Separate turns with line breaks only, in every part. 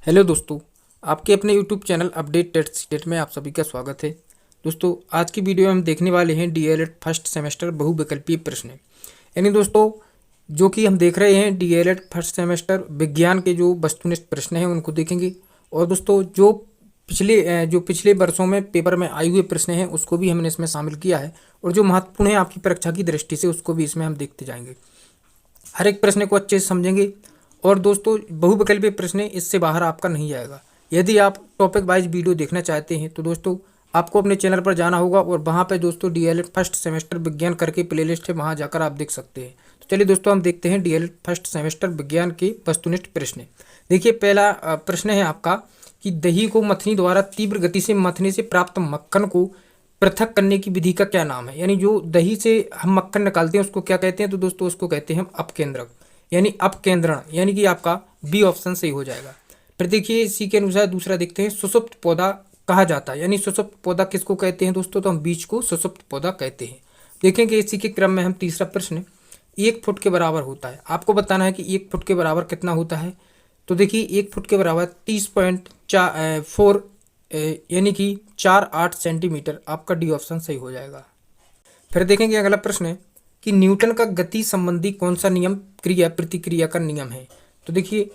Hello दोस्तों, आपके अपने YouTube channel update TET state में आप सभी का स्वागत है। दोस्तों, आज की वीडियो में हम देखने वाले हैं डीएलएड फर्स्ट सेमेस्टर बहुविकल्पीय प्रश्न। यानी दोस्तों, जो कि हम देख रहे हैं डीएलएड फर्स्ट सेमेस्टर विज्ञान के जो वस्तुनिष्ठ प्रश्न हैं उनको देखेंगे। और दोस्तों, जो पिछले वर्षों में पेपर में आए हुए प्रश्न हैं उसको भी हमने इसमें शामिल किया है, और जो महत्वपूर्ण है आपकी परीक्षा की दृष्टि से उसको भी इसमें हम देखते जाएंगे। हर एक प्रश्न को अच्छे से समझेंगे। और दोस्तों, बहुविकल्पीय प्रश्न इससे बाहर आपका नहीं जाएगा। यदि आप टॉपिक वाइज वीडियो देखना चाहते हैं तो दोस्तों आपको अपने चैनल पर जाना होगा, और वहाँ पे दोस्तों डीएलएड फर्स्ट सेमेस्टर विज्ञान करके प्लेलिस्ट है, वहाँ जाकर आप देख सकते हैं। तो चलिए दोस्तों, हम देखते हैं डीएलएड फर्स्ट सेमेस्टर विज्ञान के वस्तुनिष्ठ प्रश्न। देखिए, पहला प्रश्न है आपका कि दही को मथनी द्वारा तीव्र गति से मथने से प्राप्त मक्खन को पृथक करने की विधि का क्या नाम है। यानी जो दही से हम मक्खन निकालते हैं उसको क्या कहते हैं, तो दोस्तों उसको कहते हैं अपकेंद्रक, यानी अपकेंद्रण, यानी कि आपका बी ऑप्शन सही हो जाएगा। फिर देखिए, इसी के अनुसार दूसरा देखते हैं, सुषुप्त पौधा कहा जाता है। यानी सुषुप्त पौधा किसको कहते हैं दोस्तों, तो हम बीज को सुषुप्त पौधा कहते हैं। देखेंगे इसी के क्रम में हम तीसरा प्रश्न, 1 फुट के बराबर होता है। आपको बताना है कि 1 फुट के बराबर कितना होता है। तो देखिए, 1 फुट के बराबर 30.4 यानी कि 48 सेंटीमीटर, आपका डी ऑप्शन सही हो जाएगा। फिर देखेंगे अगला प्रश्न है कि न्यूटन का गति संबंधी कौन सा नियम क्रिया प्रतिक्रिया का नियम है। तो देखिए,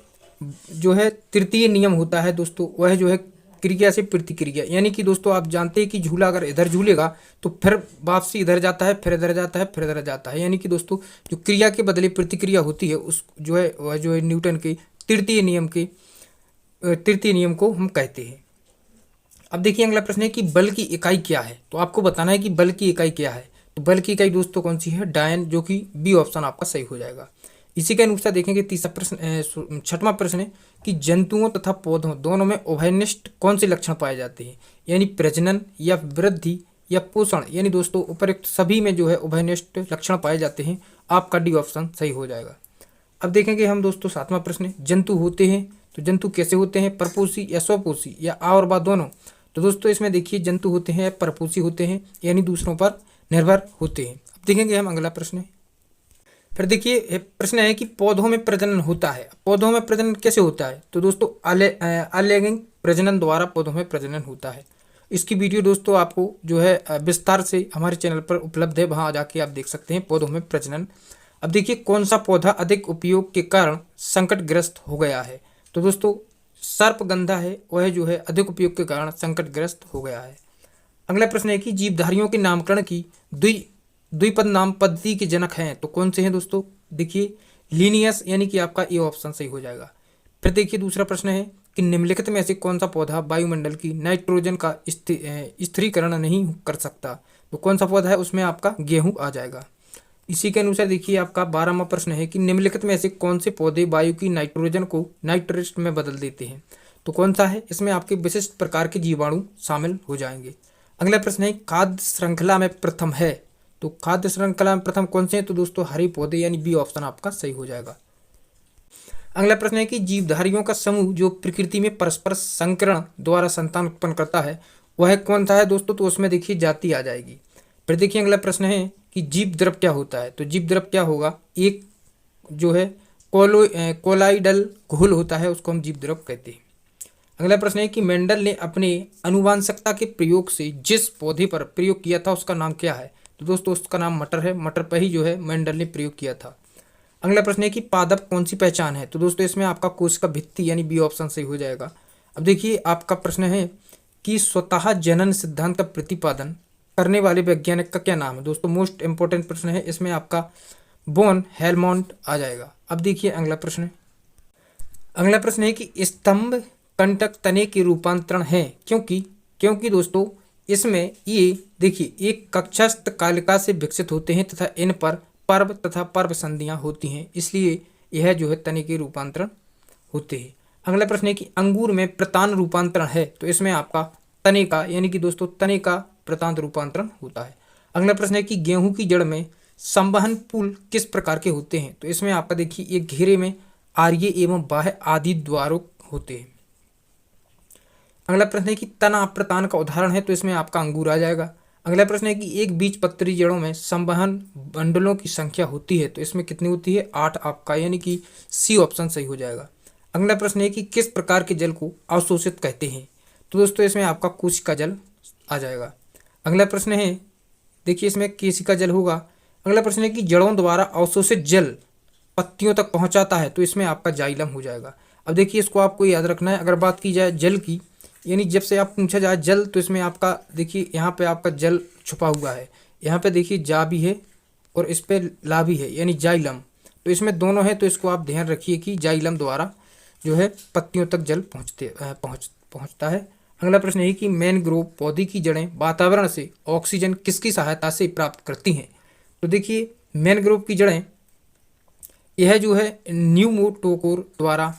जो है तृतीय नियम होता है दोस्तों, वह जो है क्रिया से प्रतिक्रिया। यानी कि दोस्तों आप जानते हैं कि झूला अगर इधर झूलेगा तो फिर वापसी इधर जाता है, फिर इधर जाता है, फिर इधर जाता है। यानी कि दोस्तों जो क्रिया के बदले प्रतिक्रिया होती है उस जो है वह जो है न्यूटन के तृतीय नियम को हम कहते हैं। अब देखिए, अगला प्रश्न है कि बल की इकाई क्या है। तो आपको बताना है कि बल की इकाई क्या है। तो बल की इकाई दोस्तों कौन सी है, डायन, जो कि बी ऑप्शन आपका सही हो जाएगा। इसी के अनुसार देखेंगे तीसरा प्रश्न, छठवां प्रश्न है कि जंतुओं तथा पौधों दोनों में उभयनिष्ठ कौन से लक्षण पाए जाते हैं। यानी प्रजनन या वृद्धि या पोषण, यानी दोस्तों उपरोक्त सभी में जो है उभयनिष्ठ लक्षण पाए जाते हैं। आपका डी ऑप्शन सही हो जाएगा। अब देखेंगे हम दोस्तों सातवां प्रश्न, जंतु होते हैं तो जंतु कैसे होते हैं, परपोषी या स्वपोषी या आ और बा दोनों। तो दोस्तों इसमें देखिए, जंतु होते हैं परपोषी होते हैं, यानी दूसरों पर निर्भर होते हैं। अब देखेंगे हम अगला प्रश्न। फिर देखिए, प्रश्न है कि पौधों में प्रजनन होता है। पौधों में प्रजनन कैसे होता है, तो दोस्तों अलैंगिक प्रजनन द्वारा पौधों में प्रजनन होता है। इसकी वीडियो दोस्तों आपको जो है विस्तार से हमारे चैनल पर उपलब्ध है, वहाँ जाके आप देख सकते हैं पौधों में प्रजनन। अब देखिए, कौन सा पौधा अधिक उपयोग के कारण संकटग्रस्त हो गया है। तो दोस्तों सर्पगंधा है, वह जो है अधिक उपयोग के कारण संकटग्रस्त हो गया है। अगला प्रश्न है कि जीवधारियों के नामकरण की द्विपद नाम पद्धति के जनक हैं। तो कौन से हैं दोस्तों, देखिए लीनियस, यानी कि आपका ए ऑप्शन सही हो जाएगा। फिर देखिए दूसरा प्रश्न है कि निम्नलिखित में से कौन सा पौधा वायुमंडल की नाइट्रोजन का स्थिरीकरण नहीं कर सकता। तो कौन सा पौधा है, उसमें आपका गेहूं आ जाएगा। इसी के अनुसार देखिए, आपका 12वां प्रश्न है कि निम्नलिखित में से कौन से पौधे वायु की नाइट्रोजन को नाइट्रेट में बदल देते हैं। तो कौन सा है, इसमें आपके विशिष्ट प्रकार के जीवाणु शामिल हो जाएंगे। अगला प्रश्न है खाद्य श्रृंखला में प्रथम है। तो खाद्य श्रृंखला में प्रथम कौन से हैं, तो दोस्तों हरे पौधे, यानी बी ऑप्शन आपका सही हो जाएगा। अगला प्रश्न है कि जीवधारियों का समूह जो प्रकृति में परस्पर संकरण द्वारा संतान उत्पन्न करता है वह कौन सा है दोस्तों, तो उसमें देखिए जाति आ जाएगी। फिर देखिए अगला प्रश्न है कि जीव द्रव क्या होता है। तो जीव द्रव क्या होगा, एक जो है कोलाइडल घोल होता है, उसको हम जीव द्रव कहते हैं। अगला प्रश्न है कि मेंडल ने अपने अनुवांशिकता के प्रयोग से जिस पौधे पर प्रयोग किया था उसका नाम क्या है। तो दोस्तों उसका नाम मटर है, मटर पर ही जो है मेंडल ने प्रयोग किया था। अगला प्रश्न है कि पादप कौन सी पहचान है। तो दोस्तों इसमें आपका कोश का भित्ति, यानी बी ऑप्शन सही हो जाएगा। अब देखिए आपका प्रश्न है कि स्वतः जनन सिद्धांत का प्रतिपादन करने वाले वैज्ञानिक का क्या नाम है। दोस्तों मोस्ट इंपॉर्टेंट प्रश्न है, इसमें आपका बोन हेलमोंट आ जाएगा। अब देखिए अगला प्रश्न है कि स्तंभ कंटक तने के रूपांतरण है, क्योंकि दोस्तों इसमें ये देखिए एक कक्षस्थ कालिका से विकसित होते हैं तथा इन पर पर्व तथा पर्व संधियां होती हैं, इसलिए यह जो है तने के रूपांतरण होते हैं। अगला प्रश्न है कि अंगूर में प्रतान रूपांतरण है। तो इसमें आपका तने का, यानी कि दोस्तों तने का प्रतांत रूपांतरण होता है। अगला प्रश्न है कि गेहूं की जड़ में संवहन पुल किस प्रकार के होते हैं। तो इसमें आपका देखिए एक घेरे में आर्य एवं बाह्य आदि द्वारों होते हैं। अगला प्रश्न है कि तना प्रतान का उदाहरण है। तो इसमें आपका अंगूर आ जाएगा। अगला प्रश्न है कि एक बीजपत्री जड़ों में संवहन बंडलों की संख्या होती है। तो इसमें कितनी होती है, 8 आपका, यानी कि सी ऑप्शन सही हो जाएगा। अगला प्रश्न है कि किस प्रकार के जल को अवशोषित कहते हैं? तो दोस्तों इसमें आपका कोशिका जल आ जाएगा। अगला प्रश्न है, देखिए इसमें केशिका जल होगा। अगला प्रश्न है कि जड़ों द्वारा अवशोषित जल पत्तियों तक पहुंचाता है, तो इसमें आपका जाइलम हो जाएगा। अब देखिए इसको आपको याद रखना है। अगर बात की जाए जल की, यानी जब से आप पूछा जाए जल, तो इसमें आपका देखिए यहाँ पे आपका जल छुपा हुआ है, यहाँ पे देखिए जा भी है और इस पे ला भी है, यानी जाइलम। तो इसमें दोनों है, तो इसको आप ध्यान रखिए कि जाइलम द्वारा जो है पत्तियों तक जल पहुँचता है। अगला प्रश्न है कि मैनग्रोव पौधे की जड़ें वातावरण से ऑक्सीजन किसकी सहायता से प्राप्त करती हैं? तो देखिए मैनग्रोव की जड़ें, यह जो है न्यूमोटोकोर द्वारा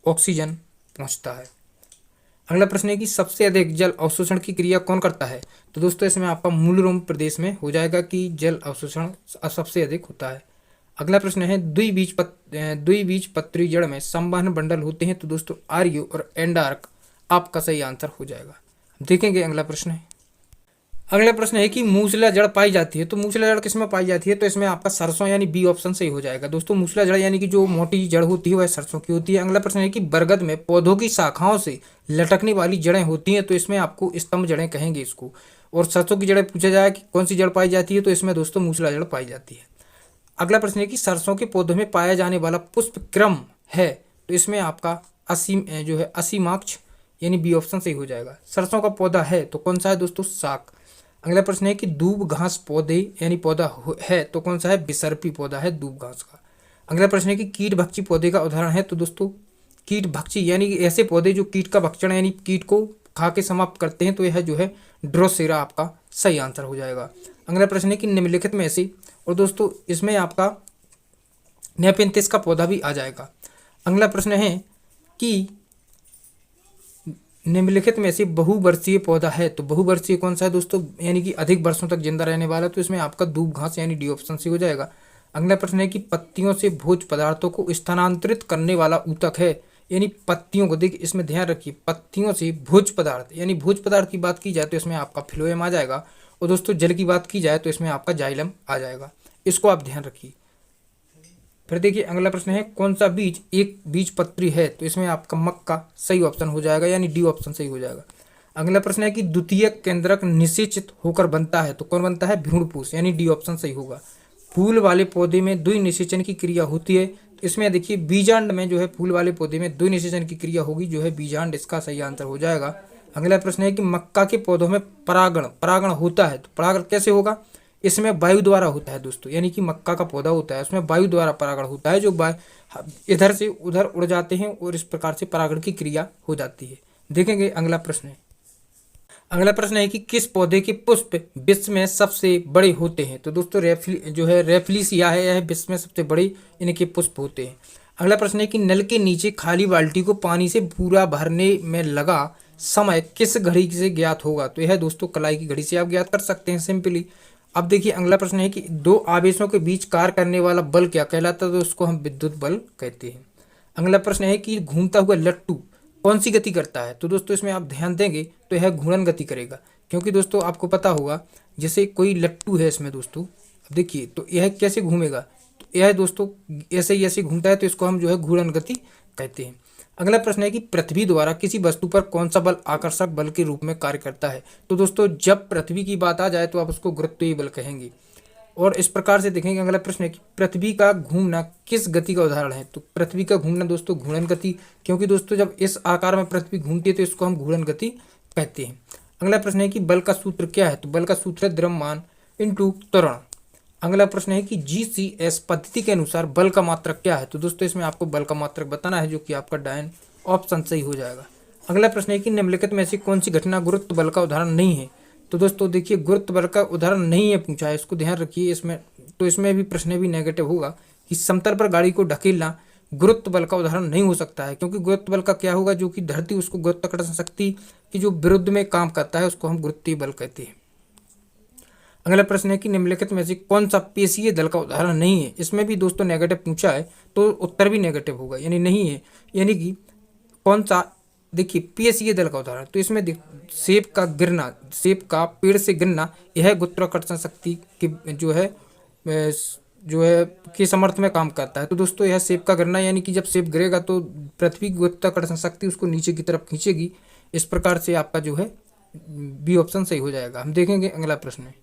ऑक्सीजन पहुंचता है। अगला प्रश्न है कि सबसे अधिक जल अवशोषण की क्रिया कौन करता है? तो दोस्तों इसमें आपका मूलरोम प्रदेश में हो जाएगा कि जल अवशोषण सबसे अधिक होता है। अगला प्रश्न है द्विबीजपत्री जड़ में संवहन बंडल होते हैं, तो दोस्तों आर्यो और एंडार्क आपका सही आंसर हो जाएगा। देखेंगे अगला प्रश्न है। अगला प्रश्न है कि मूसला जड़ पाई जाती है, तो मूसला जड़ किसमें पाई जाती है? तो इसमें आपका सरसों यानी बी ऑप्शन सही हो जाएगा। दोस्तों मूसला जड़ यानी कि जो मोटी जड़ होती है वह सरसों की होती है। अगला प्रश्न है कि बरगद में पौधों की शाखाओं से लटकने वाली जड़ें होती हैं, तो इसमें आपको स्तंभ जड़ें कहेंगे इसको। और सरसों की जड़ें पूछा जाए कि कौन सी जड़ पाई जाती है, तो इसमें दोस्तों मूसला जड़ पाई जाती है। अगला प्रश्न है कि सरसों के पौधों में पाया जाने वाला पुष्प क्रम है, तो इसमें आपका असीमाक्ष यानी बी ऑप्शन सही हो जाएगा। सरसों का पौधा है तो कौन सा है दोस्तों? साग। अगला प्रश्न है कि दूब घास पौधे यानी पौधा है तो कौन सा है? बिसर्पी पौधा है दूब घास का। अगला प्रश्न है कि कीट भक्षी पौधे का उदाहरण है, तो दोस्तों कीट भक्षी यानी ऐसे पौधे जो कीट का भक्षण यानी कीट को खा के समाप्त करते हैं, तो यह जो है ड्रोसेरा आपका सही आंसर हो जाएगा। अगला प्रश्न है कि निम्नलिखित में से, और दोस्तों इसमें आपका नेपेंथिस का पौधा भी आ जाएगा। अगला प्रश्न है कि निम्नलिखित में से बहुवर्षीय पौधा है, तो बहुवर्षीय कौन सा है दोस्तों? यानी कि अधिक वर्षों तक जिंदा रहने वाला, तो इसमें आपका दूब घास यानी डी ऑप्शन से हो जाएगा। अगला प्रश्न है कि पत्तियों से भोज्य पदार्थों को स्थानांतरित करने वाला ऊतक है, यानी पत्तियों को, देखिए इसमें ध्यान रखिए, पत्तियों से भोज्य पदार्थ यानी भोज्य पदार्थ की बात की जाए तो इसमें आपका फ्लोएम आ जाएगा। और दोस्तों जल की बात की जाए तो इसमें आपका जाइलम आ जाएगा, इसको आप ध्यान रखिए। फिर देखिए अगला प्रश्न है कौन सा बीज एक बीजपत्री है, तो इसमें आपका मक्का सही ऑप्शन हो जाएगा, यानी डी ऑप्शन सही हो जाएगा। अगला प्रश्न है कि द्वितीय केंद्रक निषेचित होकर बनता है, तो कौन बनता है? भ्रूणपोष, यानी डी ऑप्शन सही होगा। फूल वाले पौधे में द्विनिषेचन की क्रिया होती है, तो इसमें देखिए बीजांड में जो है फूल वाले पौधे में द्विनिषेचन की क्रिया होगी, जो है बीजांड, इसका सही आंसर हो जाएगा। अगला प्रश्न है कि मक्का के पौधों में परागण होता है, तो परागण कैसे होगा? इसमें वायु द्वारा होता है दोस्तों, यानी कि मक्का का पौधा होता है उसमें वायु द्वारा परागण होता है, जो इधर से उधर उड़ जाते हैं और इस प्रकार से परागण की क्रिया हो जाती है। देखेंगे अगला प्रश्न है। अगला प्रश्न है कि किस पौधे के पुष्प विश्व में सबसे बड़े होते हैं, तो दोस्तों रेफलिसिया है, यह विश्व में सबसे बड़े इनके पुष्प होते हैं। अगला प्रश्न है कि नल के नीचे खाली बाल्टी को पानी से पूरा भरने में लगा समय किस घड़ी से ज्ञात होगा, तो यह दोस्तों कलाई की घड़ी से आप ज्ञात कर सकते हैं सिंपली। अब देखिए अगला प्रश्न है कि दो आवेशों के बीच कार्य करने वाला बल क्या कहलाता है, तो उसको हम विद्युत बल कहते हैं। अगला प्रश्न है कि घूमता हुआ लट्टू कौन सी गति करता है, तो दोस्तों इसमें आप ध्यान देंगे तो यह घूर्णन गति करेगा, क्योंकि दोस्तों आपको पता होगा जैसे कोई लट्टू है इसमें दोस्तों, देखिए तो यह कैसे घूमेगा, तो यह दोस्तों ऐसे ही ऐसे घूमता है, तो इसको हम जो है घूर्णन गति कहते हैं। अगला प्रश्न है कि पृथ्वी द्वारा किसी वस्तु पर कौन सा बल आकर्षक बल के रूप में कार्य करता है, तो दोस्तों जब पृथ्वी की बात आ जाए तो आप उसको गुरुत्वीय बल कहेंगे। और इस प्रकार से देखेंगे। अगला प्रश्न है कि पृथ्वी का घूमना किस गति का उदाहरण है, तो पृथ्वी का घूमना दोस्तों घूर्णन गति, क्योंकि दोस्तों जब इस आकार में पृथ्वी घूमती है तो इसको हम घूर्णन गति कहते हैं। अगला प्रश्न है कि बल का सूत्र क्या है, तो बल का सूत्र है द्रव्यमान इंटू त्वरण। अगला प्रश्न है कि GCS पद्धति के अनुसार बल का मात्रक क्या है, तो दोस्तों इसमें आपको बल का मात्रक बताना है, जो कि आपका डायन ऑप्शन सही हो जाएगा। अगला प्रश्न है कि निम्नलिखित में से कौन सी घटना गुरुत्व बल का उदाहरण नहीं है, तो दोस्तों देखिए गुरुत्व बल का उदाहरण नहीं है पूछा है, इसको ध्यान रखिए। इसमें भी प्रश्न भी नेगेटिव होगा कि समतल पर गाड़ी को ढकेलना गुरुत्व बल का उदाहरण नहीं हो सकता है, क्योंकि गुरुत्व बल का क्या होगा, जो कि धरती उसको गुरुत्वाकर्षण शक्ति की जो विरुद्ध में काम करता है उसको हम गुरुत्वीय बल कहते हैं। अगला प्रश्न है कि निम्नलिखित में से कौन सा पेशीय दल का उदाहरण नहीं है, इसमें भी दोस्तों नेगेटिव पूछा है तो उत्तर भी नेगेटिव होगा, यानी नहीं है, यानी कि कौन सा, देखिए पेशीय दल का उदाहरण, तो इसमें सेब का पेड़ से गिरना, यह गुरुत्वाकर्षण शक्ति की जो है जो है के समर्थ में काम करता है। तो दोस्तों यह सेब का गिरना, यानी कि जब सेब गिरेगा तो पृथ्वी की गुरुत्वाकर्षण शक्ति उसको नीचे की तरफ खींचेगी। इस प्रकार से आपका जो है बी ऑप्शन सही हो जाएगा। हम देखेंगे अगला प्रश्न है।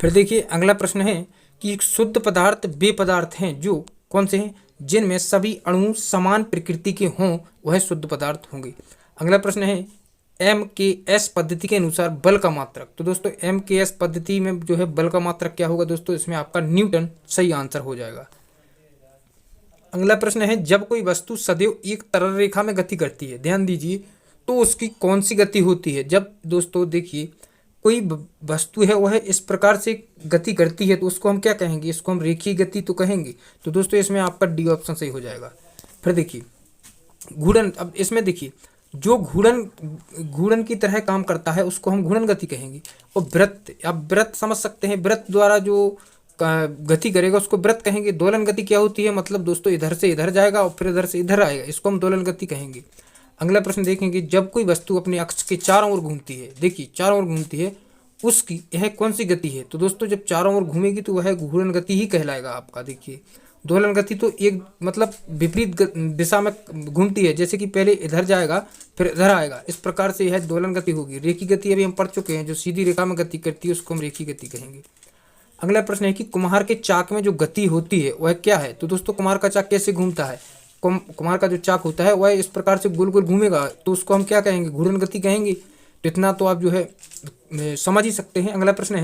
फिर देखिए अगला प्रश्न है कि शुद्ध पदार्थ वे पदार्थ हैं जो कौन से हैं, जिनमें सभी अणु समान प्रकृति के हों वह शुद्ध पदार्थ होंगे। अगला प्रश्न है MKS पद्धति के अनुसार बल का मात्रक। तो दोस्तों MKS पद्धति में जो है बल का मात्रक क्या होगा दोस्तों, इसमें आपका न्यूटन सही आंसर हो जाएगा। अगला प्रश्न है जब कोई वस्तु सदैव एक तरल रेखा में गति करती है, ध्यान दीजिए, तो उसकी कौन सी गति होती है। जब दोस्तों देखिए कोई वस्तु है वह इस प्रकार से गति करती है तो उसको हम क्या कहेंगे, इसको हम रेखीय गति तो कहेंगे। तो दोस्तों इसमें आपका डी ऑप्शन सही हो जाएगा। फिर देखिए घूर्णन, अब इसमें देखिए जो घूर्णन की तरह काम करता है उसको हम घूर्णन गति कहेंगे। और वृत्त, अब वृत्त समझ सकते हैं, वृत्त द्वारा जो गति करेगा उसको वृत्त कहेंगे। दोलन गति क्या होती है, मतलब दोस्तों इधर से इधर जाएगा और फिर इधर से इधर आएगा, इसको हम दोलन गति कहेंगे। अगला प्रश्न देखेंगे जब कोई वस्तु अपने अक्ष के चारों ओर घूमती है, देखिए चारों ओर घूमती है, उसकी यह कौन सी गति है। तो दोस्तों जब चारों ओर घूमेगी तो वह घूर्णन गति ही कहलाएगा आपका। देखिए दोलन गति तो एक मतलब विपरीत दिशा में घूमती है, जैसे कि पहले इधर जाएगा फिर इधर आएगा, इस प्रकार से यह दोलन गति होगी। रेखी गति अभी हम पढ़ चुके हैं, जो सीधी रेखा में गति करती है उसको हम रेखी गति कहेंगे। अगला प्रश्न है कि कुम्हार के चाक में जो गति होती है वह क्या है। तो दोस्तों कुम्हार का चाक कैसे घूमता है, कुम्हार का जो चाक होता है वह इस प्रकार से गोल गोल घूमेगा, तो उसको हम क्या कहेंगे, घूर्णन गति कहेंगे। तो इतना तो आप जो है समझ ही सकते हैं। अगला प्रश्न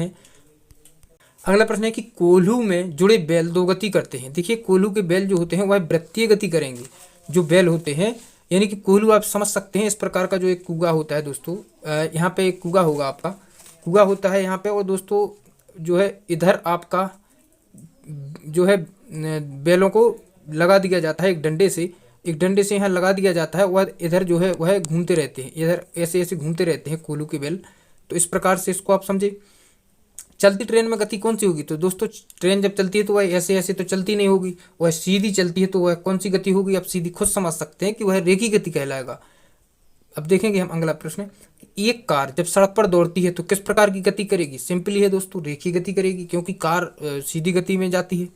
है कि कोल्हू में जुड़े बैल दो गति करते हैं। देखिए कोल्हू के बैल जो होते हैं वह वृत्तीय गति करेंगे। जो बैल होते हैं यानी कि कोल्हू आप समझ सकते हैं इस प्रकार का जो एक कुगा होता है दोस्तों, यहाँ पे एक कुगा होगा, आपका कुगा होता है यहाँ पे, और दोस्तों जो है इधर आपका जो है बैलों को लगा दिया जाता है एक डंडे से यहाँ लगा दिया जाता है, वह इधर जो है वह घूमते रहते हैं, इधर ऐसे ऐसे घूमते रहते हैं कोल्हू के बैल। तो इस प्रकार से इसको आप समझे। चलती ट्रेन में गति कौन सी होगी। तो दोस्तों ट्रेन जब चलती है तो वह ऐसे ऐसे तो चलती नहीं होगी, वह सीधी चलती है, तो वह कौन सी गति होगी, आप सीधी खुद समझ सकते हैं कि वह रेखी गति कहलाएगा। अब देखेंगे हम अगला प्रश्न, एक कार जब सड़क पर दौड़ती है तो किस प्रकार की गति करेगी। सिंपली है दोस्तों, रेखीय गति करेगी, क्योंकि कार सीधी गति में जाती है।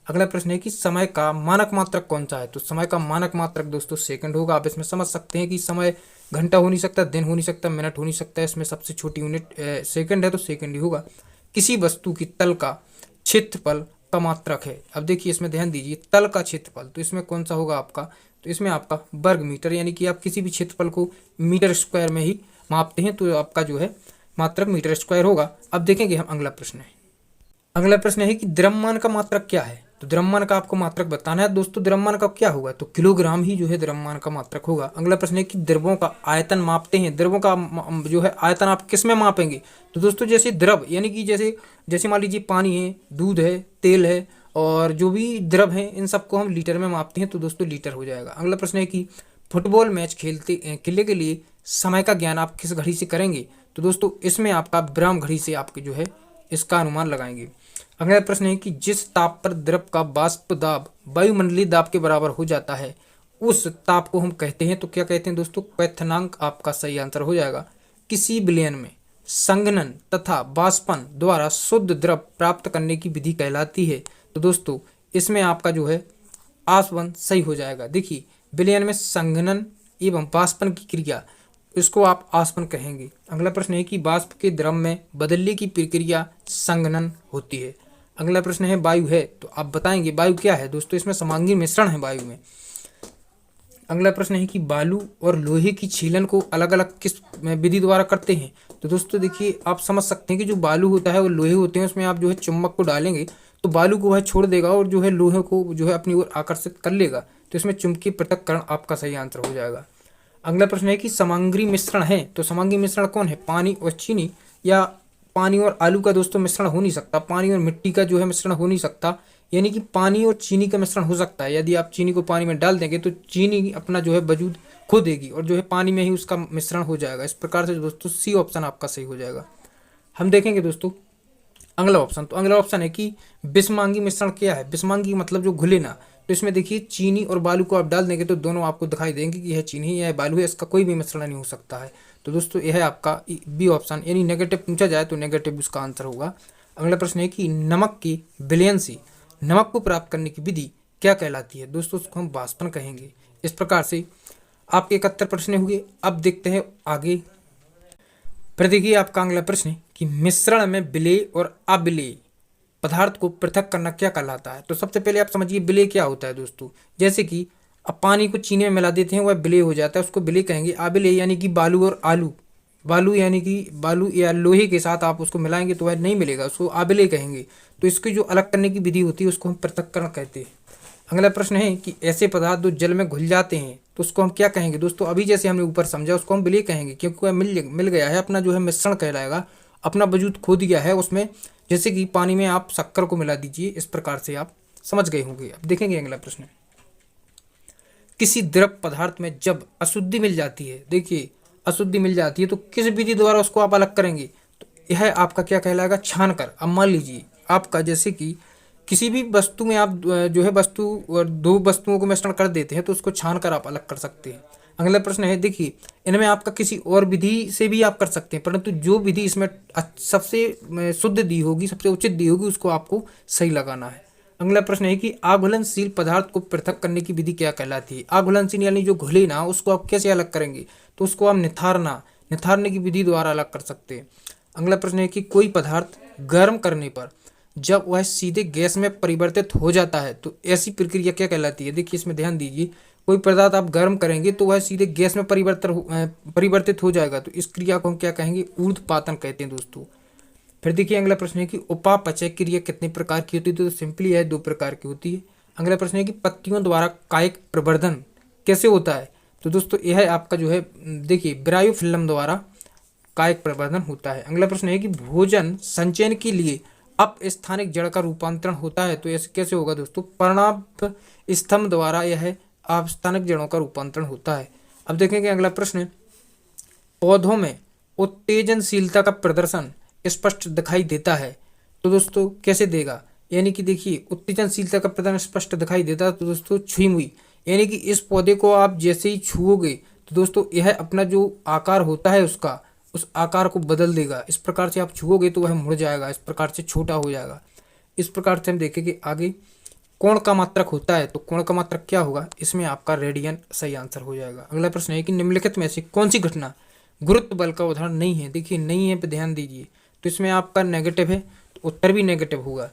अगला प्रश्न है कि समय का मानक मात्रक कौन सा है। तो समय का मानक मात्रक दोस्तों सेकंड होगा। आप इसमें समझ सकते हैं कि समय घंटा हो नहीं सकता, दिन हो नहीं सकता, मिनट हो नहीं सकता, इसमें सबसे छोटी यूनिट सेकंड है, तो सेकंड ही होगा। किसी वस्तु की तल का क्षेत्रफल का मात्रक है। अब देखिए इसमें ध्यान दीजिए, तल का क्षेत्रफल, तो इसमें कौन सा होगा आपका, तो इसमें आपका वर्ग मीटर, यानी कि आप किसी भी क्षेत्रफल को मीटर स्क्वायर में ही मापते हैं तो आपका जो है मात्रक मीटर स्क्वायर होगा। अब देखेंगे हम अगला प्रश्न है। अगला प्रश्न है कि द्रव्यमान का मात्रक क्या है। तो द्रव्यमान का आपको मात्रक बताना है दोस्तों। द्रव्यमान का क्या होगा, तो किलोग्राम ही जो है द्रव्यमान का मात्रक होगा। अगला प्रश्न है कि द्रव्यों का आयतन मापते हैं, द्रव्यों का जो है आयतन आप किस में मापेंगे। तो दोस्तों जैसे द्रव यानी कि जैसे मान लीजिए पानी है, दूध है, तेल है, और जो भी द्रव है इन सबको हम लीटर में मापते हैं, तो दोस्तों लीटर हो जाएगा। अगला प्रश्न है कि फुटबॉल मैच खेलने के लिए समय का ज्ञान आप किस घड़ी से करेंगे। तो दोस्तों इसमें आपका विराम घड़ी से आपके जो है इसका अनुमान लगाएंगे। अगला प्रश्न है कि जिस ताप पर द्रव का वाष्प दाब वायुमंडलीय दाब के बराबर हो जाता है उस ताप को हम कहते हैं, तो क्या कहते हैं दोस्तों, क्वथनांक आपका सही आंसर हो जाएगा। किसी विलयन में संघनन तथा वाष्पन द्वारा शुद्ध द्रव प्राप्त करने की विधि कहलाती है। तो दोस्तों इसमें आपका जो है आसवन सही हो जाएगा। देखिए विलयन में संघनन एवं वाष्पन की क्रिया, इसको आप आसवन कहेंगे। अगला प्रश्न है कि वाष्प के द्रव में बदलने की प्रक्रिया संघनन होती है। अगला प्रश्न है वायु है, तो आप बताएंगे वायु क्या है। दोस्तों इसमें समांगी मिश्रण है वायु में। अगला प्रश्न है कि बालू और लोहे की छीलन को अलग अलग किस विधि द्वारा करते हैं। तो दोस्तों देखिए आप समझ सकते हैं कि जो बालू होता है वो लोहे होते हैं, उसमें आप जो है चुम्बक को डालेंगे तो बालू को वह छोड़ देगा और जो है लोहे को जो है अपनी ओर आकर्षित कर लेगा, तो इसमें चुंबकीय पृथक्करण आपका सही आंसर हो जाएगा। अगला प्रश्न है कि समांगी मिश्रण है, तो समांगी मिश्रण कौन है, पानी और चीनी, या पानी और आलू का दोस्तों मिश्रण हो नहीं सकता, पानी और मिट्टी का जो है मिश्रण हो नहीं सकता, यानी कि पानी और चीनी का मिश्रण हो सकता है। यदि आप चीनी को पानी में डाल देंगे तो चीनी अपना जो है वजूद खो देगी और जो है पानी में ही उसका मिश्रण हो जाएगा। इस प्रकार से दोस्तों सी ऑप्शन आपका सही हो जाएगा। हम देखेंगे दोस्तों अगला ऑप्शन, तो अगला ऑप्शन है कि विषमांगी मिश्रण क्या है। विषमांगी मतलब जो घुले ना, तो इसमें देखिए चीनी और बालू को आप डाल देंगे तो दोनों आपको दिखाई देंगे कि यह चीनी है या बालू है, इसका कोई भी मिश्रण नहीं हो सकता है। तो दोस्तों यह है आपका बी ऑप्शन, यानी नेगेटिव पूछा जाए तो नेगेटिव उसका आंसर होगा। अगला प्रश्न है कि नमक की विलयनशील नमक को प्राप्त करने की विधि क्या कहलाती है? दोस्तों उसको हम वाष्पन कहेंगे। इस प्रकार से आपके 71 प्रश्न हुए। अब देखते हैं आगे। फिर देखिए आपका अगला प्रश्न है कि मिश्रण में विलेय और अविलेय पदार्थ को पृथक करना क्या कहलाता है? तो सबसे पहले आप समझिए विलेय क्या होता है दोस्तों। जैसे कि अब पानी को चीनी में मिला देते हैं, वह विलेय हो जाता है, उसको विलेय कहेंगे। अविलेय यानी कि बालू और आलू, बालू यानी कि बालू या लोहे के साथ आप उसको मिलाएंगे तो वह नहीं मिलेगा, उसको अविलेय कहेंगे। तो इसकी जो अलग करने की विधि होती है उसको हम पृथक्करण कहते हैं। अगला प्रश्न है कि ऐसे पदार्थ जो जल में घुल जाते हैं तो उसको हम क्या कहेंगे? दोस्तों अभी जैसे हमने ऊपर समझा उसको हम विलेय कहेंगे, क्योंकि वह मिल गया है, अपना जो है मिश्रण कहलाएगा, अपना वजूद खो दिया है उसमें। जैसे कि पानी में आप शक्कर को मिला दीजिए, इस प्रकार से आप समझ गए होंगे। अब देखेंगे अगला प्रश्न। किसी द्रव पदार्थ में जब अशुद्धि मिल जाती है, देखिए अशुद्धि मिल जाती है तो किस विधि द्वारा उसको आप अलग करेंगे? तो यह आपका क्या कहलाएगा? छान कर। अब मान लीजिए आपका जैसे कि किसी भी वस्तु में आप जो है वस्तु और दो वस्तुओं को मिश्रण कर देते हैं तो उसको छान कर आप अलग कर सकते हैं। अगला प्रश्न है, देखिए इनमें आपका किसी और विधि से भी आप कर सकते हैं, परंतु जो विधि इसमें सबसे शुद्ध दी होगी, सबसे उचित दी होगी, उसको आपको सही लगाना है। अगला प्रश्न है कि आघुलनशील पदार्थ को पृथक करने की विधि क्या कहलाती है? आघुलनशील यानी जो घुले ना, उसको आप कैसे अलग करेंगे? तो उसको आप निथारने की विधि द्वारा अलग कर सकते हैं। अगला प्रश्न है कि कोई पदार्थ गर्म करने पर जब वह सीधे गैस में परिवर्तित हो जाता है तो ऐसी प्रक्रिया क्या कहलाती है? देखिए इसमें ध्यान दीजिए, कोई पदार्थ आप गर्म करेंगे तो वह सीधे गैस में परिवर्तित हो जाएगा, तो इस क्रिया को हम क्या कहेंगे? ऊर्ध्वपातन कहते हैं दोस्तों। फिर देखिए अगला प्रश्न है कि उपापचय क्रिया कितने प्रकार की होती है? तो सिंपली है, 2 प्रकार की होती है। अगला प्रश्न है कि पत्तियों द्वारा कायिक प्रवर्धन कैसे होता है? तो दोस्तों यह आपका जो है देखिए ब्रायोफिल्म द्वारा कायिक प्रवर्धन होता है। अगला प्रश्न है कि भोजन संचयन के लिए अपस्थानिक जड़ का रूपांतरण होता है, तो ऐसे कैसे होगा दोस्तों? पर्णाभ स्तंभ द्वारा यह अपस्थानिक जड़ों का रूपांतरण होता है। अब देखेंगे अगला प्रश्न, पौधों में उत्तेजनशीलता का प्रदर्शन स्पष्ट दिखाई देता है, तो दोस्तों कैसे देगा? यानी कि देखिए उत्तेजनशीलता का प्रदर्शन स्पष्ट दिखाई देता है तो दोस्तों छुई मुई, यानी कि इस पौधे को आप जैसे ही छुओगे तो दोस्तों यह अपना जो आकार होता है उसका, उस आकार को बदल देगा। इस प्रकार से आप छुओगे तो वह मुड़ जाएगा, इस प्रकार से छोटा हो जाएगा। इस प्रकार से हम देखेंगे आगे। कोण का मात्रक होता है, तो कोण का मात्रक क्या होगा? इसमें आपका रेडियन सही आंसर हो जाएगा। अगला प्रश्न है कि निम्नलिखित में से कौन सी घटना गुरुत्व बल का उदाहरण नहीं है? देखिए नहीं है पे ध्यान दीजिए, तो इसमें आपका नेगेटिव है, तो उत्तर भी नेगेटिव होगा।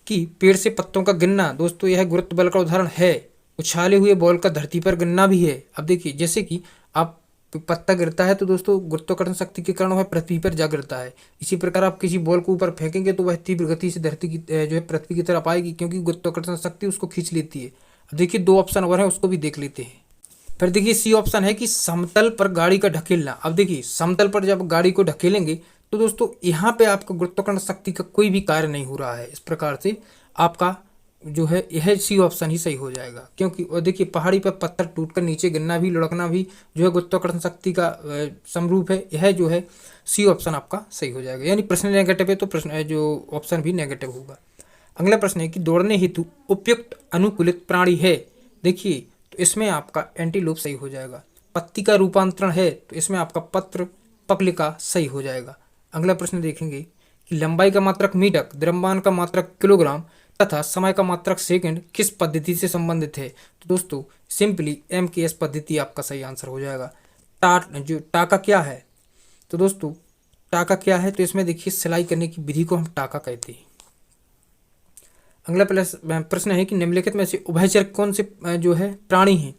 कि पेड़ से पत्तों का गिरना, दोस्तों यह गुरुत्व बल का उदाहरण है। उछाले हुए बॉल का धरती पर गिरना भी है। अब देखिए जैसे कि आप पत्ता गिरता है तो दोस्तों गुरुत्वाकर्षण शक्ति के कारण वह पृथ्वी पर जा गिरता है। इसी प्रकार आप किसी बॉल को ऊपर फेंकेंगे तो वह तीव्र गति से धरती की जो है पृथ्वी की तरफ आएगी, क्योंकि गुरुत्वाकर्षण शक्ति उसको खींच लेती है। अब देखिए 2 ऑप्शन और है, उसको भी देख लेते हैं। फिर देखिए सी ऑप्शन है कि समतल पर गाड़ी का ढकेलना। अब देखिए समतल पर जब गाड़ी को ढकेलेंगे तो दोस्तों यहाँ पे आपका गुरुत्वाकर्षण शक्ति का कोई भी कार्य नहीं हो रहा है। इस प्रकार से आपका जो है यह सी ऑप्शन ही सही हो जाएगा, क्योंकि और देखिए पहाड़ी पर पत्थर टूटकर नीचे गिरना भी, लुढ़कना भी जो है गुरुत्वाकर्षण शक्ति का समरूप है। यह जो है सी ऑप्शन आपका सही हो जाएगा। यानी प्रश्न नेगेटिव है तो प्रश्न जो ऑप्शन भी नेगेटिव होगा। अगला प्रश्न है कि दौड़ने हेतु उपयुक्त अनुकूलित प्राणी है। देखिए तो इसमें आपका एंटीलोप सही हो जाएगा। पत्ती का रूपांतरण है तो इसमें आपका पत्र पकलिका सही हो जाएगा। अगला प्रश्न देखेंगे कि लंबाई का मात्रक मीटर, द्रव्यमान का मात्रक किलोग्राम तथा समय का मात्रक सेकंड किस पद्धति से संबंधित है? तो दोस्तों सिंपली MKS पद्धति आपका सही आंसर हो जाएगा। टाका क्या है? तो दोस्तों टाका क्या है? तो इसमें देखिए सिलाई करने की विधि को हम टाका कहते हैं। अगला प्रश्न है कि निम्नलिखित में से उभयचर कौन से जो है प्राणी हैं?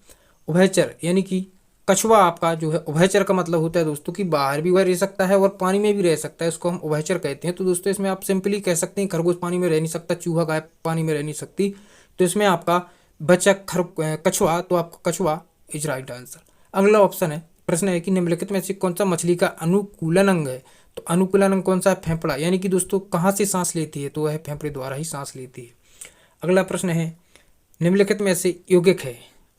उभयचर यानी कि कछुआ आपका जो है, उभयचर का मतलब होता है दोस्तों कि बाहर भी वह रह सकता है और पानी में भी रह सकता है, इसको हम उभयचर कहते हैं। तो दोस्तों इसमें आप सिंपली कह सकते हैं खरगोश पानी में रह नहीं सकता, चूहा गाय पानी में रह नहीं सकती, तो इसमें आपका बचक कछुआ, तो आपका कछुआ इज राइट आंसर। अगला ऑप्शन है, प्रश्न है कि निम्नलिखित में से कौन सा मछली का अनुकूलन अंग है? तो अनुकूलन अंग कौन सा है? फेफड़ा। यानी कि दोस्तों कहाँ से सांस लेती है? तो वह फेफड़े द्वारा ही सांस लेती है। अगला प्रश्न है निम्नलिखित में से यौगिक है,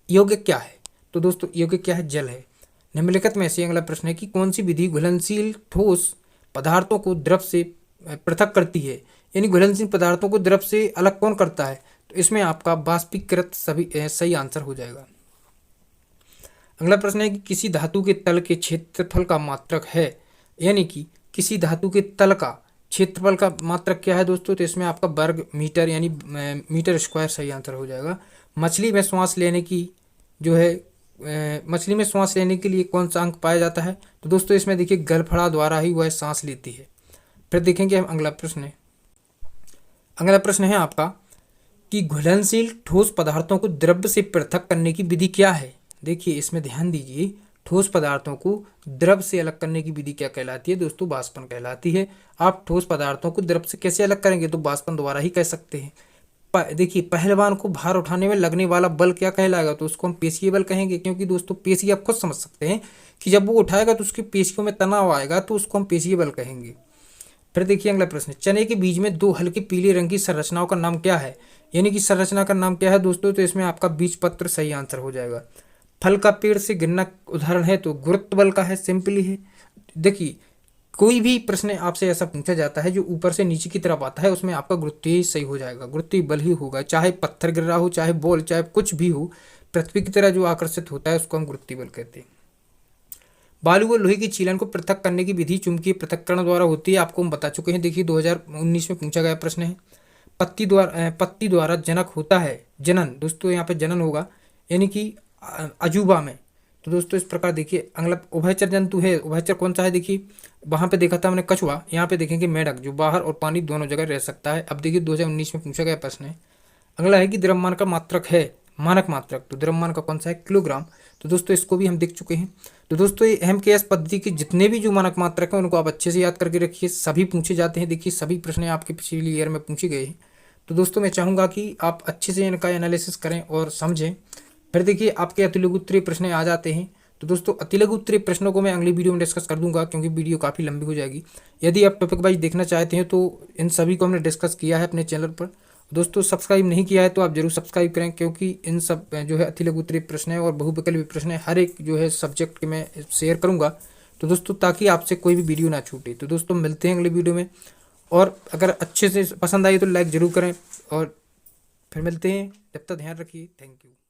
यौगिक क्या है? तो दोस्तों यौगिक क्या है? जल है। निम्नलिखित में से अगला प्रश्न है कि कौन सी विधि घुलनशील ठोस पदार्थों को द्रव से पृथक करती है? यानी घुलनशील पदार्थों को द्रव से अलग कौन करता है? तो इसमें आपका वाष्पीकृत सही आंसर हो जाएगा। अगला प्रश्न है कि किसी धातु के तल के क्षेत्रफल का मात्रक है, यानी कि किसी धातु के तल का क्षेत्रफल का मात्रक क्या है दोस्तों, तो इसमें आपका वर्ग मीटर यानी मीटर स्क्वायर सही आंसर हो जाएगा। मछली में श्वास लेने की जो है मछली में श्वास लेने के लिए कौन सा अंग पाया जाता है, तो दोस्तों इसमें देखिए गलफड़ा द्वारा ही वह सांस लेती है। फिर देखेंगे हम अगला प्रश्न है। अगला प्रश्न है आपका कि घुलनशील ठोस पदार्थों को द्रव से पृथक करने की विधि क्या है। देखिए इसमें ध्यान दीजिए, ठोस पदार्थों को द्रव से अलग करने की विधि क्या कहलाती है दोस्तों, वाष्पन कहलाती है। आप ठोस पदार्थों को द्रव से कैसे अलग करेंगे, तो वाष्पन द्वारा ही कह सकते हैं। देखिए पहलवान को भार उठाने में लगने वाला बल क्या कहलाएगा, तो उसको हम पेशीय बल कहेंगे, क्योंकि दोस्तों पेशी आप खुद समझ सकते हैं कि जब वो उठाएगा तो उसकी पेशियों में तनाव आएगा, तो उसको हम पेशीय बल कहेंगे। फिर देखिए अगला प्रश्न, चने के बीज में दो हल्के पीले रंग की संरचनाओं का नाम क्या है, यानी कि संरचना का नाम क्या है दोस्तों, तो इसमें आपका बीज पत्र सही आंसर हो जाएगा। फल का पेड़ से गिरना उदाहरण है, तो गुरुत्व बल का है, सिंपली है। देखिए कोई भी प्रश्न आपसे ऐसा पूछा जाता है जो ऊपर से नीचे की तरफ आता है, उसमें आपका गुरुत्वीय सही हो जाएगा, गुरुत्वीय बल ही होगा, चाहे पत्थर गिर रहा हो, चाहे बॉल, चाहे कुछ भी हो, पृथ्वी की तरह जो आकर्षित होता है उसको हम गुरुत्वीय बल कहते हैं। बालू व लोहे की छीलन को पृथक करने की विधि चुंबकीय पृथक्करण द्वारा होती है, आपको हम बता चुके हैं। देखिए 2019 में पूछा गया प्रश्न है। पत्ती द्वारा जनक होता है, जनन दोस्तों यहाँ पे जनन होगा, यानी कि अजूबा में। तो दोस्तों इस प्रकार देखिए अगला उभयचर जंतु है, उभयचर कौन सा है, देखिए वहाँ पे देखा था हमने कछुआ, यहाँ पे देखेंगे मेढक जो बाहर और पानी दोनों जगह रह सकता है। अब देखिए 2019 में पूछा गया प्रश्न है। अगला है कि द्रव्यमान का मात्रक है, मानक मात्रक, तो द्रव्यमान का कौन सा है, किलोग्राम। तो दोस्तों इसको भी हम देख चुके हैं। तो दोस्तों ये एमकेएस पद्धति के जितने भी जो मानक मात्रक हैं उनको आप अच्छे से याद करके रखिए, सभी पूछे जाते हैं। देखिए सभी प्रश्न आपके पिछले ईयर में पूछे गए हैं। तो दोस्तों मैं चाहूँगा कि आप अच्छे से इनका एनालिसिस करें और समझें। फिर देखिए आपके अतिलघु उत्तरीय प्रश्न आ जाते हैं। तो दोस्तों अतिलघु उत्तरीय प्रश्नों को मैं अगली वीडियो में डिस्कस कर दूंगा, क्योंकि वीडियो काफ़ी लंबी हो जाएगी। यदि आप टॉपिक वाइज देखना चाहते हैं तो इन सभी को हमने डिस्कस किया है अपने चैनल पर। दोस्तों सब्सक्राइब नहीं किया है तो आप जरूर सब्सक्राइब करें, क्योंकि इन सब जो है अतिलघु उत्तरीय प्रश्न है और बहुविकल्पी प्रश्न है, हर एक जो है सब्जेक्ट के मैं शेयर करूँगा। तो दोस्तों ताकि आपसे कोई भी वीडियो ना छूटे। तो दोस्तों मिलते हैं अगले वीडियो में, और अगर अच्छे से पसंद आई तो लाइक ज़रूर करें, और फिर मिलते हैं। जब तक ध्यान रखिए, थैंक यू।